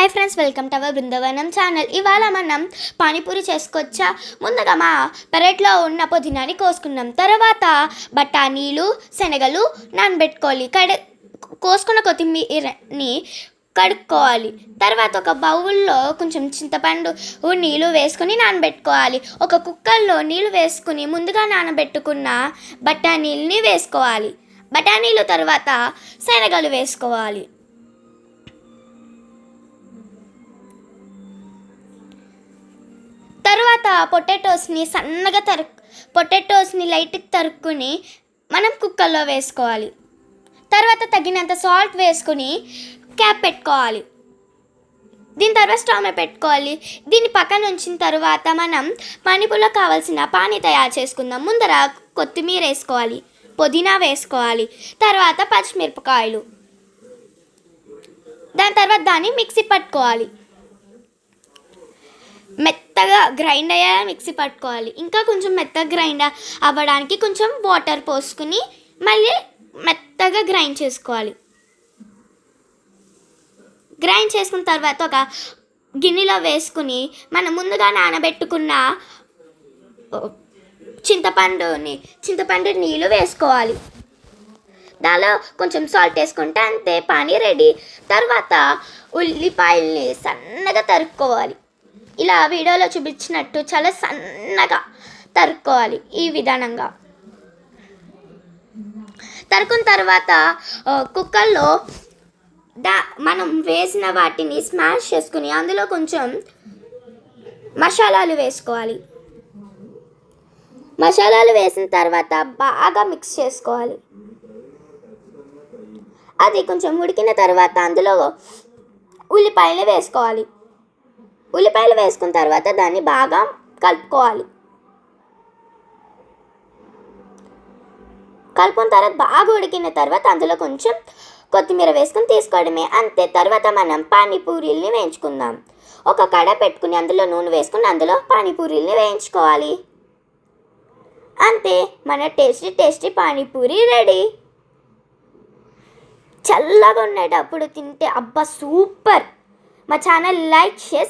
Hi friends, welcome to our Brindavanam channel. ఇవాళ మనం పానీపూరి చేసుకొచ్చా. ముందుగా మా పెరట్లో ఉన్న పుదీనాని కోసుకున్నాం. తర్వాత బఠానీలు, శనగలు నానబెట్టుకోవాలి. కోసుకున్న కొత్తిమీరని కడుక్కోవాలి. తర్వాత ఒక బౌల్లో కొంచెం చింతపండు నీళ్ళు వేసుకొని నానబెట్టుకోవాలి. ఒక కుక్కర్లో నీళ్ళు వేసుకుని ముందుగా నానబెట్టుకున్న బఠానీలని వేసుకోవాలి. బఠానీలు తర్వాత శనగలు వేసుకోవాలి. తర్వాత పొటాటోస్ని లైట్గా తరుక్కుని మనం కుక్కర్లో వేసుకోవాలి. తర్వాత తగినంత సాల్ట్ వేసుకుని క్యాప్ పెట్టుకోవాలి. దీని తర్వాత స్టవ్ మీద పెట్టుకోవాలి. దీన్ని పక్కన ఉంచిన తర్వాత మనం పానీపూరిలో కావాల్సిన పానీ తయారు చేసుకుందాం. ముందర కొత్తిమీర వేసుకోవాలి, పుదీనా వేసుకోవాలి, తర్వాత పచ్చిమిరపకాయలు. దాని తర్వాత దాన్ని మిక్సీ పట్టుకోవాలి. మెత్తగా గ్రైండ్ అయ్యేలా మిక్సీ పట్టుకోవాలి. ఇంకా కొంచెం మెత్తగా గ్రైండ్ అవ్వడానికి కొంచెం వాటర్ పోసుకుని మళ్ళీ మెత్తగా గ్రైండ్ చేసుకోవాలి. గ్రైండ్ చేసుకున్న తర్వాత ఒక గిన్నెలో వేసుకుని మనం ముందుగా నానబెట్టుకున్న చింతపండు నీళ్ళు వేసుకోవాలి. దానిలో కొంచెం సాల్ట్ వేసుకుంటే అంతే, పానీ రెడీ. తర్వాత ఉల్లిపాయల్ని సన్నగా తరుక్కోవాలి. ఇలా వీడియోలో చూపించినట్టు చాలా సన్నగా తరుక్కోవాలి. ఈ విధానంగా తరుక్కున్న తర్వాత కుక్కర్లో మనం వేసిన వాటిని స్మాష్ చేసుకుని అందులో కొంచెం మసాలాలు వేసుకోవాలి. మసాలాలు వేసిన తర్వాత బాగా మిక్స్ చేసుకోవాలి. అది కొంచెం ఉడికిన తర్వాత అందులో ఉల్లిపాయలు వేసుకోవాలి. ఉల్లిపాయలు వేసుకున్న తర్వాత దాన్ని బాగా కలుపుకోవాలి. కలుపుకున్న తర్వాత బాగా ఉడికిన తర్వాత అందులో కొంచెం కొత్తిమీర వేసుకుని తీసుకోవడమే, అంతే. తర్వాత మనం పానీపూరీల్ని వేయించుకుందాం. ఒక కడాయి పెట్టుకుని అందులో నూనె వేసుకుని అందులో పానీపూరీల్ని వేయించుకోవాలి. అంతే, మన టేస్టీ పానీపూరి రెడీ. చల్లగా ఉండేటప్పుడు తింటే అబ్బా సూపర్. మా ఛానల్ లైక్, షేర్